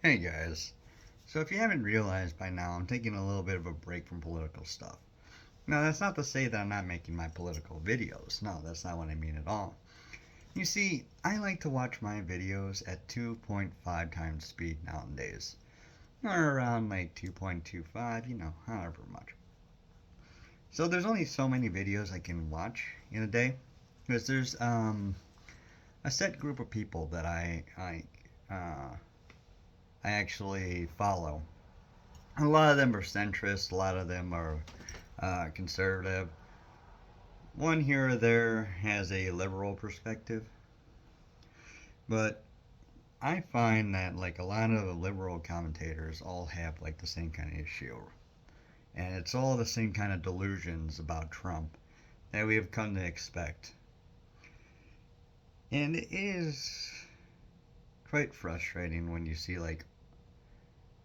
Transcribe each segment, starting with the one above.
Hey guys. So if you haven't realized by now, I'm taking a little bit of a break from political stuff. Now, that's not to say that I'm not making my political videos. No, that's not what I mean at all. You see, I like to watch my videos at 2.5 times speed nowadays. Or around like 2.25, however much. So there's only so many videos I can watch in a day. Because there's a set group of people that I actually follow. A lot of them are centrist, a lot of them are conservative. One here or there has a liberal perspective, but I find that like a lot of the liberal commentators all have like the same kind of issue, and it's all the same kind of delusions about Trump that we have come to expect. And it is quite frustrating when you see like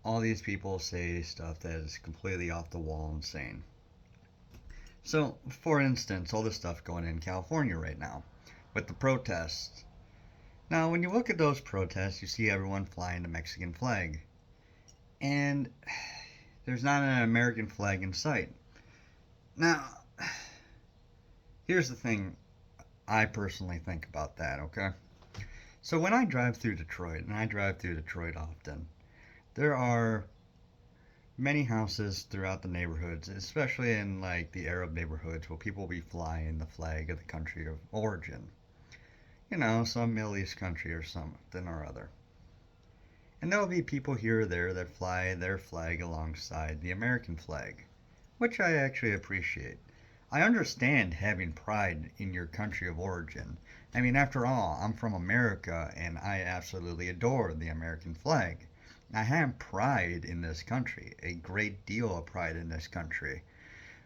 all these people say stuff that is completely off the wall insane. So, for instance, all this stuff going in California right now with the protests. Now, when you look at those protests, you see everyone flying the Mexican flag, and there's not an American flag in sight. Now, here's the thing I personally think about that, okay? So, when I drive through Detroit, and I drive through Detroit often, there are many houses throughout the neighborhoods, especially in like the Arab neighborhoods, where people will be flying the flag of the country of origin. Some Middle East country or something or other. And there'll be people here or there that fly their flag alongside the American flag, which I actually appreciate. I understand having pride in your country of origin. I mean, after all, I'm from America and I absolutely adore the American flag. I have pride in this country, a great deal of pride in this country.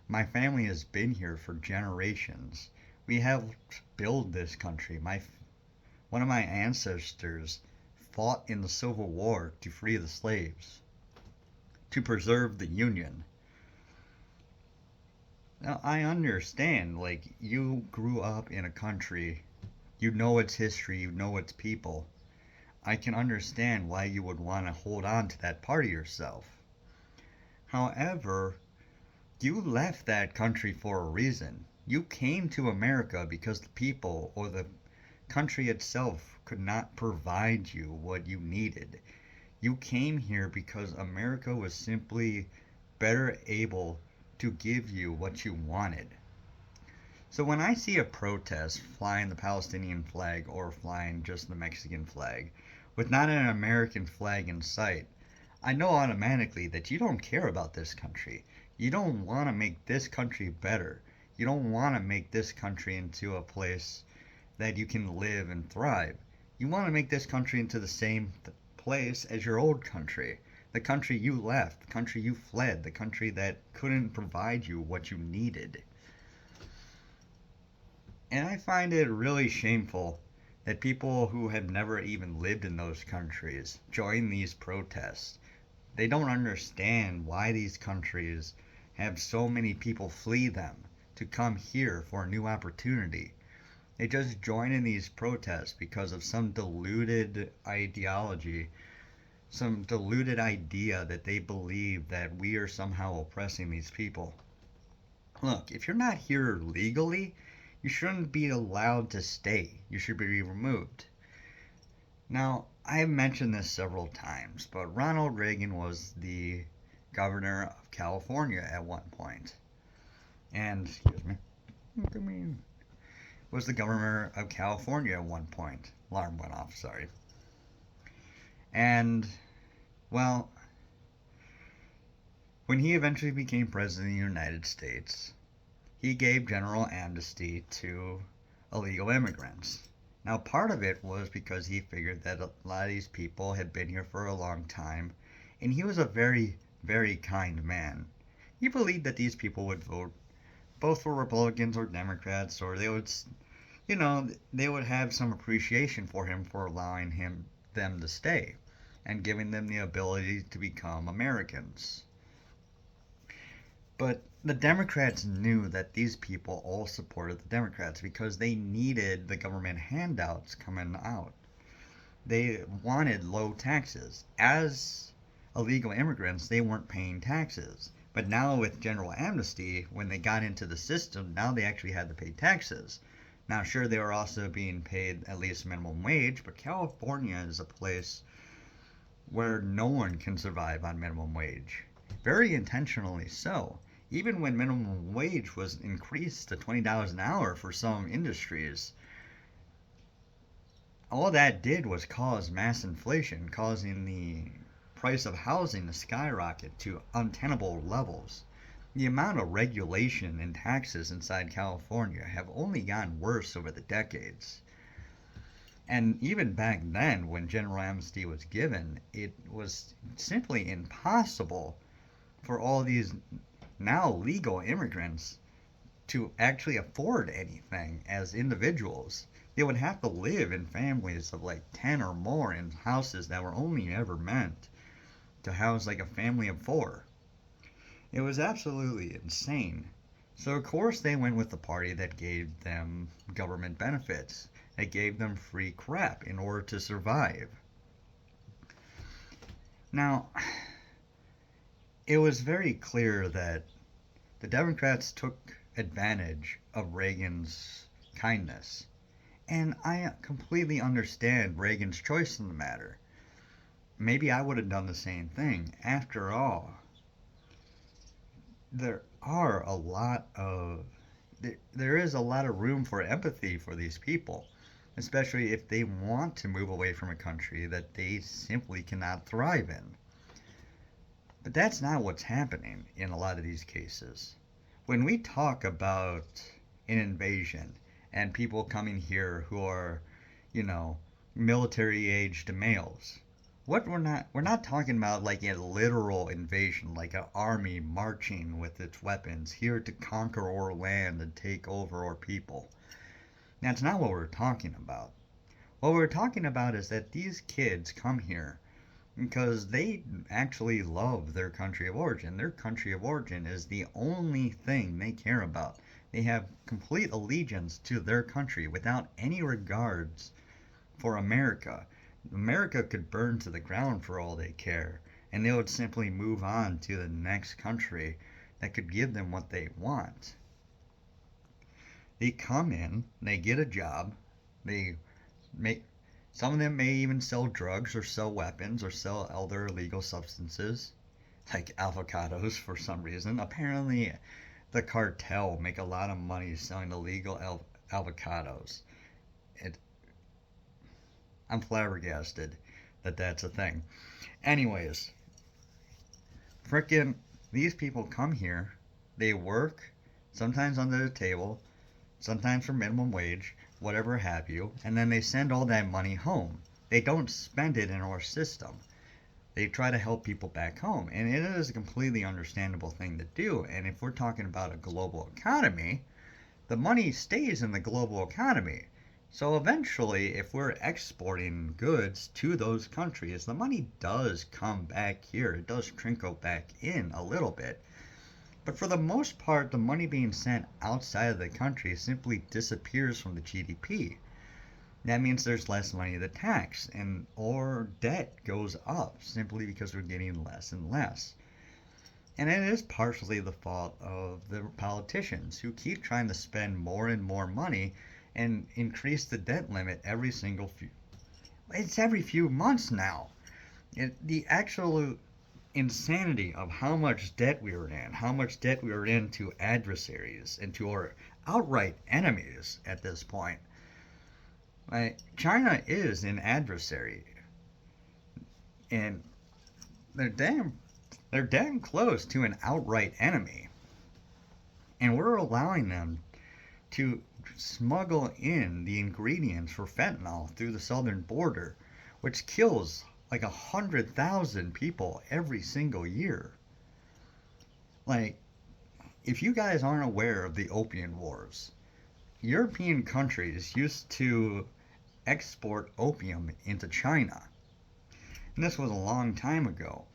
My family has been here for generations. We helped build this country. One of my ancestors fought in the Civil War to free the slaves, to preserve the Union. Now, I understand, like, you grew up in a country, you know its history, you know its people. I can understand why you would want to hold on to that part of yourself. However, you left that country for a reason. You came to America because the people or the country itself could not provide you what you needed. You came here because America was simply better able to give you what you wanted. So when I see a protest flying the Palestinian flag or flying just the Mexican flag with not an American flag in sight, I know automatically that you don't care about this country. You don't want to make this country better. You don't want to make this country into a place that you can live and thrive. You want to make this country into the same place as your old country. The country you left, the country you fled, the country that couldn't provide you what you needed. And I find it really shameful that people who have never even lived in those countries join these protests. They don't understand why these countries have so many people flee them to come here for a new opportunity. They just join in these protests because of some deluded ideology, some deluded idea that they believe that we are somehow oppressing these people. Look, if you're not here legally, you shouldn't be allowed to stay. You should be removed. Now, I've mentioned this several times, but Ronald Reagan was the governor of California at one point. And, excuse me, was the governor of California at one point. Alarm went off, sorry. And, well, when he eventually became president of the United States, he gave general amnesty to illegal immigrants. Now, part of it was because he figured that a lot of these people had been here for a long time, and he was a very, very kind man. He believed that these people would vote both for Republicans or Democrats, or they would have some appreciation for him for allowing them to stay and giving them the ability to become Americans. But the Democrats knew that these people all supported the Democrats because they needed the government handouts coming out. They wanted low taxes. As illegal immigrants, they weren't paying taxes. But now with general amnesty, when they got into the system, now they actually had to pay taxes. Now, sure, they were also being paid at least minimum wage, but California is a place where no one can survive on minimum wage. Very intentionally so. Even when minimum wage was increased to $20 an hour for some industries, all that did was cause mass inflation, causing the price of housing to skyrocket to untenable levels. The amount of regulation and taxes inside California have only gotten worse over the decades. And even back then, when general amnesty was given, it was simply impossible for all these now legal immigrants to actually afford anything as individuals. They would have to live in families of like 10 or more in houses that were only ever meant to house like a family of 4. It was absolutely insane. So, of course, they went with the party that gave them government benefits, that gave them free crap in order to survive. Now, it was very clear that the Democrats took advantage of Reagan's kindness. And I completely understand Reagan's choice in the matter. Maybe I would have done the same thing. After all, there are a lot of there is a lot of room for empathy for these people, especially if they want to move away from a country that they simply cannot thrive in. But that's not what's happening in a lot of these cases. When we talk about an invasion and people coming here who are, you know, military aged males, what we're not talking about like a literal invasion, like an army marching with its weapons here to conquer our land and take over our people. That's not what we're talking about. What we're talking about is that these kids come here because they actually love their country of origin. Their country of origin is the only thing they care about. They have complete allegiance to their country without any regards for America. America could burn to the ground for all they care, and they would simply move on to the next country that could give them what they want. They come in, they get a job, they make some of them may even sell drugs or sell weapons or sell other illegal substances like avocados for some reason. Apparently, the cartel make a lot of money selling illegal avocados. It, I'm flabbergasted that that's a thing. Anyways, frickin' these people come here, they work, sometimes under the table, sometimes for minimum wage, whatever have you, and then they send all that money home. They don't spend it in our system. They try to help people back home, and it is a completely understandable thing to do. And if we're talking about a global economy, the money stays in the global economy. So eventually, if we're exporting goods to those countries, the money does come back here. It does trickle back in a little bit. But for the most part, the money being sent outside of the country simply disappears from the GDP. That means there's less money to tax, and our debt goes up simply because we're getting less and less. And it is partially the fault of the politicians who keep trying to spend more and more money and increase the debt limit every few months now. The actual insanity of how much debt we were in, how much debt we were in to adversaries and to our outright enemies at this point. China is an adversary, and they're damn close to an outright enemy, and we're allowing them to smuggle in the ingredients for fentanyl through the southern border, which kills like 100,000 people every single year. Like, if you guys aren't aware of the opium wars, European countries used to export opium into China. And this was a long time ago.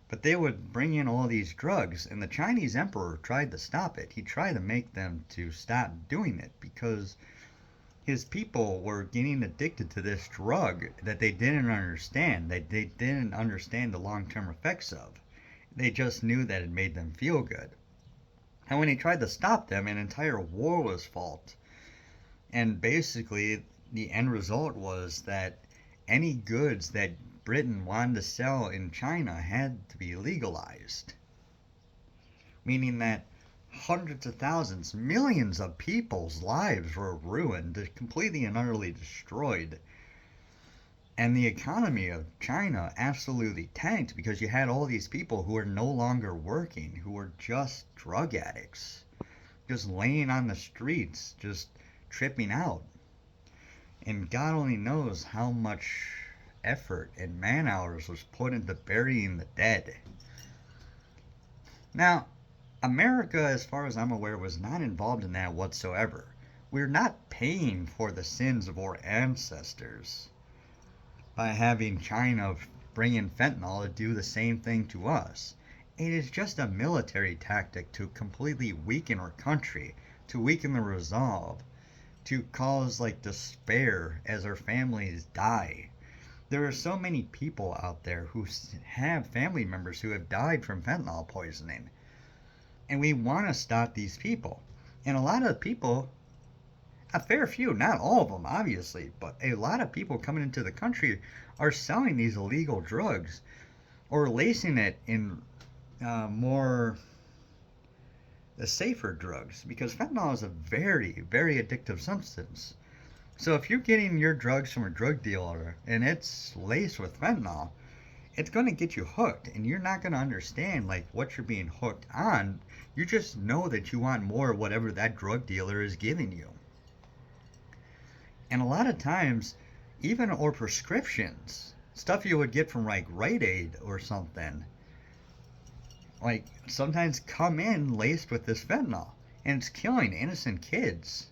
But they would bring in all these drugs, and the Chinese emperor tried to stop it. He tried to make them to stop doing it because his people were getting addicted to this drug that they didn't understand, that they didn't understand the long-term effects of. They just knew that it made them feel good. And when he tried to stop them, an entire war was fought. And basically, the end result was that any goods that Britain wanted to sell in China had to be legalized, meaning that hundreds of thousands, millions of people's lives were ruined, completely and utterly destroyed. And the economy of China absolutely tanked because you had all these people who were no longer working, who were just drug addicts, just laying on the streets, just tripping out. And God only knows how much effort and man hours was put into burying the dead. Now, America, as far as I'm aware, was not involved in that whatsoever. We're not paying for the sins of our ancestors by having China bring in fentanyl to do the same thing to us. It is just a military tactic to completely weaken our country, to weaken the resolve, to cause like despair as our families die. There are so many people out there who have family members who have died from fentanyl poisoning. And we want to stop these people. And a lot of people, a fair few, not all of them obviously, but a lot of people coming into the country are selling these illegal drugs or lacing it in more the safer drugs, because fentanyl is a very, very addictive substance. So if you're getting your drugs from a drug dealer and it's laced with fentanyl, it's going to get you hooked, and you're not going to understand like what you're being hooked on. You just know that you want more of whatever that drug dealer is giving you. And a lot of times, even or prescriptions, stuff you would get from like Rite Aid or something, like sometimes come in laced with this fentanyl, and it's killing innocent kids.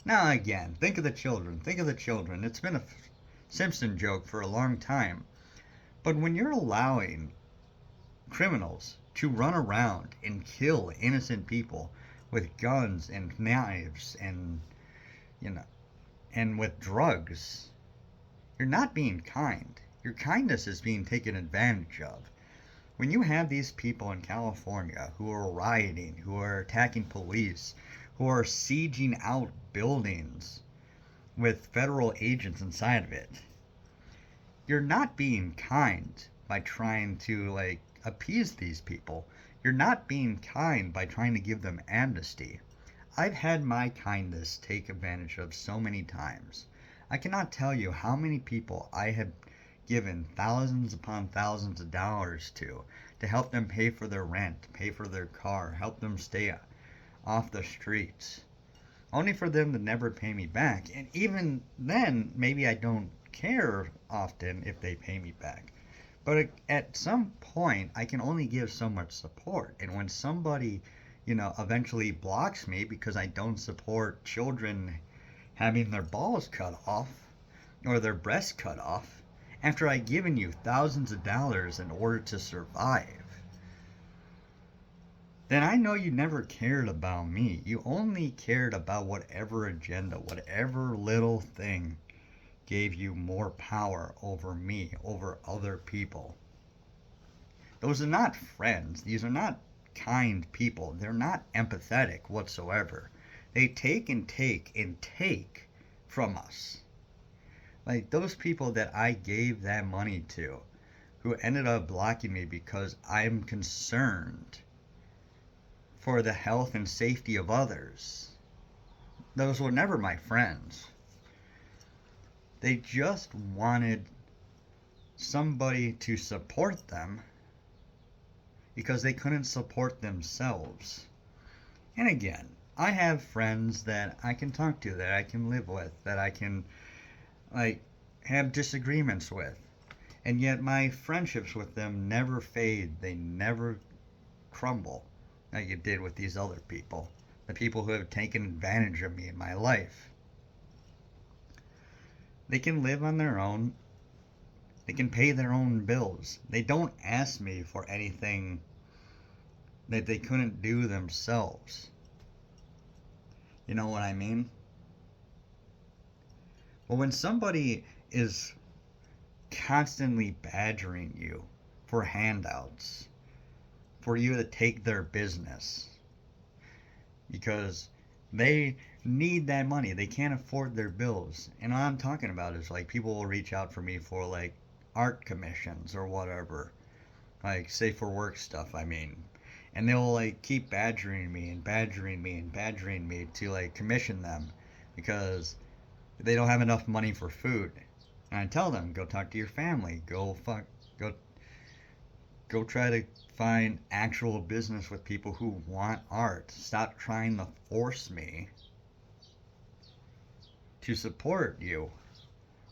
Now again, think of the children. Think of the children. It's been a Simpson joke for a long time. But when you're allowing criminals to run around and kill innocent people with guns and knives and, you know, and with drugs, you're not being kind. Your kindness is being taken advantage of. When you have these people in California who are rioting, who are attacking police, who are sieging out buildings with federal agents inside of it, you're not being kind by trying to like appease these people. You're not being kind by trying to give them amnesty. I've had my kindness take advantage of so many times. I cannot tell you how many people I have given thousands upon thousands of dollars to help them pay for their rent, pay for their car, help them stay off the streets, only for them to never pay me back. And even then, maybe I don't care often if they pay me back. But at some point, I can only give so much support. And when somebody, eventually blocks me because I don't support children having their balls cut off or their breasts cut off, after I've given you thousands of dollars in order to survive, then I know you never cared about me. You only cared about whatever agenda, whatever little thing gave you more power over me, over other people. Those are not friends. These are not kind people. They're not empathetic whatsoever. They take and take and take from us. Like those people that I gave that money to, who ended up blocking me because I'm concerned for the health and safety of others. Those were never my friends. They just wanted somebody to support them because they couldn't support themselves. And again, I have friends that I can talk to, that I can live with, that I can have disagreements with. And yet my friendships with them never fade. They never crumble like it did with these other people. The people who have taken advantage of me in my life. They can live on their own. They can pay their own bills. They don't ask me for anything that they couldn't do themselves. You know what I mean? Well, when somebody is constantly badgering you for handouts, for you to take their business, because they need that money. They can't afford their bills. And what I'm talking about is like people will reach out for me for like art commissions or whatever. Like safe for work stuff, I mean. And they'll like keep badgering me and badgering me and badgering me to like commission them because they don't have enough money for food. And I tell them, go talk to your family. Go go try to find actual business with people who want art. Stop trying to force me to support you.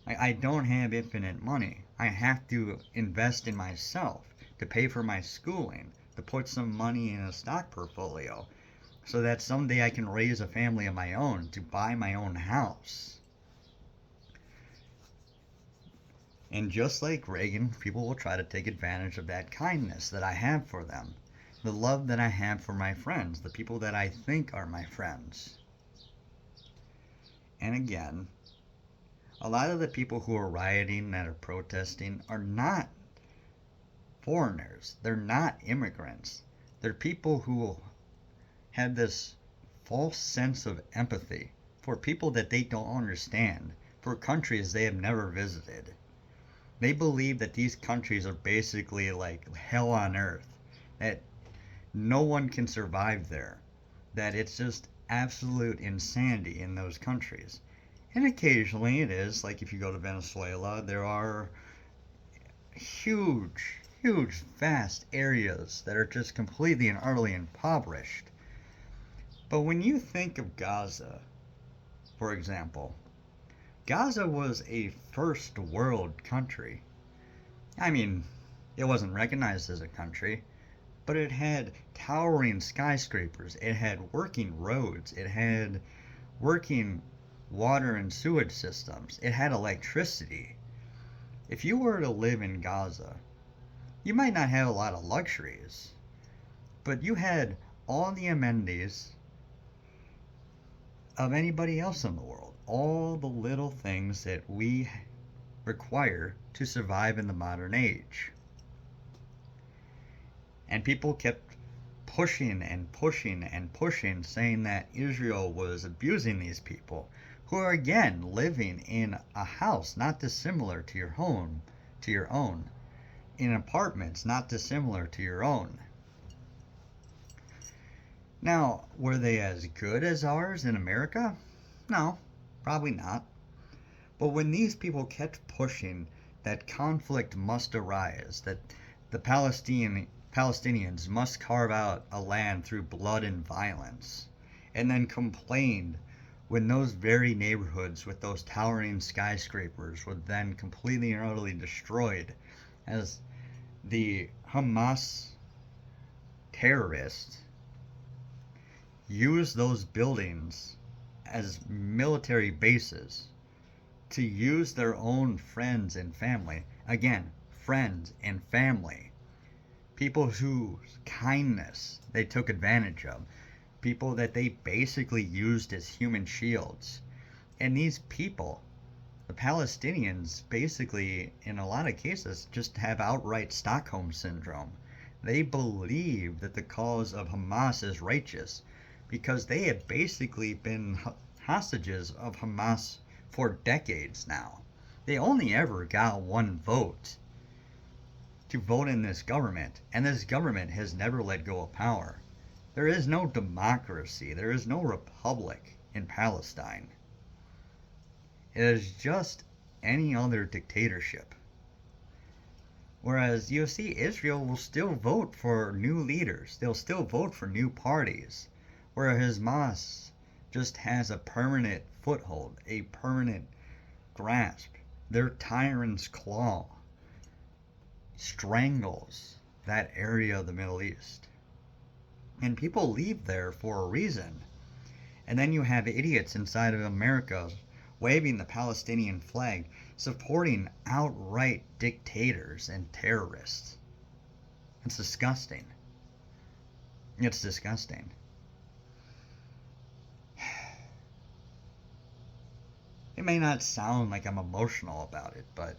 I don't have infinite money. I have to invest in myself to pay for my schooling, to put some money in a stock portfolio so that someday I can raise a family of my own, to buy my own house. And just like Reagan, people will try to take advantage of that kindness that I have for them, the love that I have for my friends, the people that I think are my friends. And again, a lot of the people who are rioting, that are protesting, are not foreigners. They're not immigrants. They're people who have this false sense of empathy for people that they don't understand, for countries they have never visited. They believe that these countries are basically like hell on earth, that no one can survive there, that it's just absolute insanity in those countries. And occasionally it is, like if you go to Venezuela, there are huge, vast areas that are just completely and utterly impoverished. But when you think of Gaza, for example, Gaza was a first world country. I mean, it wasn't recognized as a country, but it had towering skyscrapers, it had working roads, it had working water and sewage systems, it had electricity. If you were to live in Gaza, you might not have a lot of luxuries, but you had all the amenities of anybody else in the world. All the little things that we require to survive in the modern age. And people kept pushing and pushing and pushing, saying that Israel was abusing these people, who are again living in a house not dissimilar to your own, in apartments not dissimilar to your own. Now, were they as good as ours in America? No, probably not. But when these people kept pushing that conflict must arise, that the Palestinians must carve out a land through blood and violence, and then complained when those very neighborhoods with those towering skyscrapers were then completely and utterly destroyed as the Hamas terrorists used those buildings as military bases to use their own friends and family. Again, friends and family. People whose kindness they took advantage of. People that they basically used as human shields. And these people, the Palestinians, basically, in a lot of cases, just have outright Stockholm syndrome. They believe that the cause of Hamas is righteous because they have basically been hostages of Hamas for decades now. They only ever got one vote to vote in this government, and this government has never let go of power. There is no democracy, there is no republic in Palestine. It is just any other dictatorship. Whereas you see, Israel will still vote for new leaders, they'll still vote for new parties, whereas Hamas just has a permanent foothold, a permanent grasp. Their tyrant's claw strangles that area of the Middle East. And people leave there for a reason. And then you have idiots inside of America waving the Palestinian flag, supporting outright dictators and terrorists. It's disgusting. It's disgusting. It may not sound like I'm emotional about it, but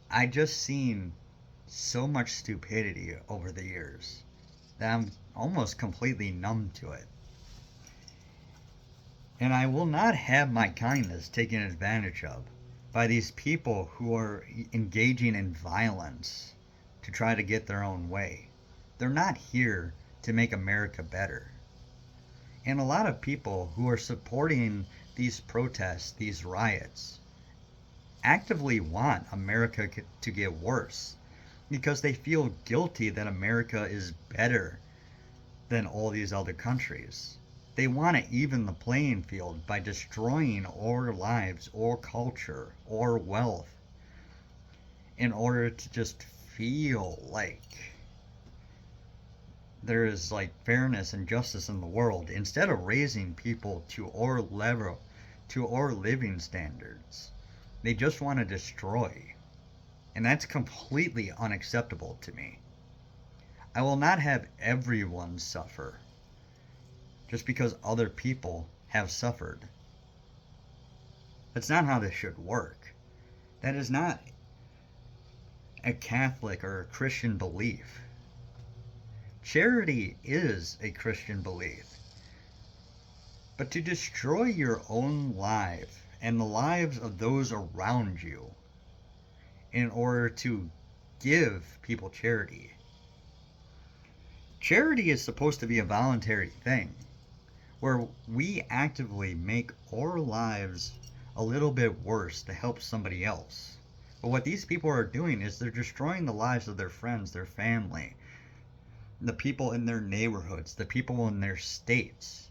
I just seen so much stupidity over the years that I'm almost completely numb to it. And I will not have my kindness taken advantage of by these people who are engaging in violence to try to get their own way. They're not here to make America better. And a lot of people who are supporting these protests, these riots, actively want America to get worse because they feel guilty that America is better than all these other countries. They want to even the playing field by destroying our lives or culture or wealth in order to just feel like there is like fairness and justice in the world instead of raising people to our level, to our living standards. They just want to destroy. And that's completely unacceptable to me. I will not have everyone suffer just because other people have suffered. That's not how this should work. That is not a Catholic or a Christian belief. Charity is a Christian belief. But to destroy your own life and the lives of those around you in order to give people charity. Charity is supposed to be a voluntary thing where we actively make our lives a little bit worse to help somebody else. But what these people are doing is they're destroying the lives of their friends, their family, the people in their neighborhoods, the people in their states,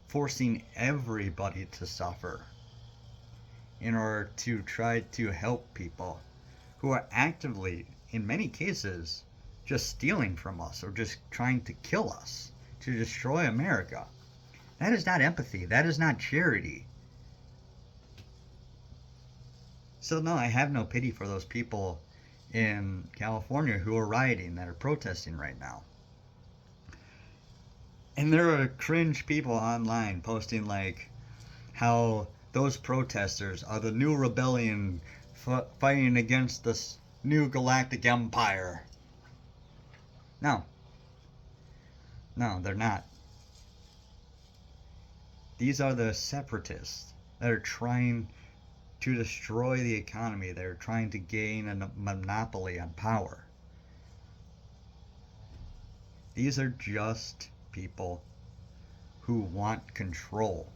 forcing everybody to suffer in order to try to help people who are actively, in many cases, just stealing from us or just trying to kill us, to destroy America. That is not empathy. That is not charity. So no, I have no pity for those people in California who are rioting, that are protesting right now. And there are cringe people online posting like how those protesters are the new rebellion fighting against this new galactic empire. No. No, they're not. These are the separatists that are trying to destroy the economy. They're trying to gain a monopoly on power. These are just people who want control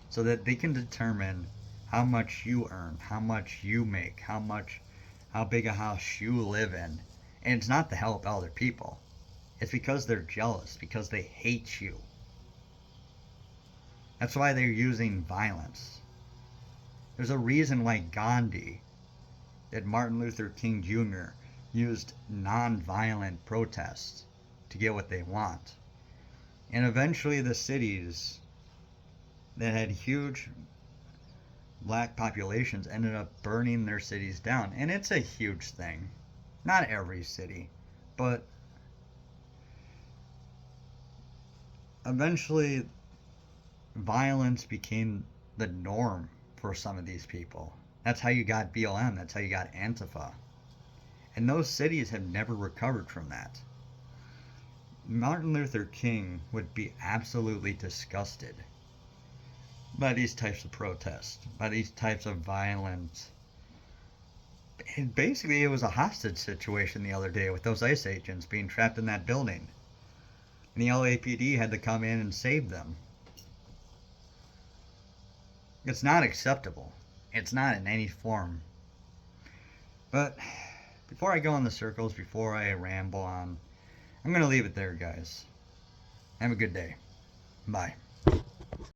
so that they can determine how much you earn, how much you make, how big a house you live in. And it's not to help other people. It's because they're jealous, because they hate you. That's why they're using violence. There's a reason why Gandhi, that Martin Luther King Jr. used non-violent protests to get what they want. And eventually the cities that had huge black populations ended up burning their cities down. And it's a huge thing. Not every city, but eventually violence became the norm for some of these people. That's how you got BLM, that's how you got Antifa. And those cities have never recovered from that. Martin Luther King would be absolutely disgusted by these types of protests, by these types of violence. And basically, it was a hostage situation the other day with those ICE agents being trapped in that building. And the LAPD had to come in and save them. It's not acceptable. It's not in any form. But before I go in the circles, before I ramble on, I'm going to leave it there, guys. Have a good day. Bye.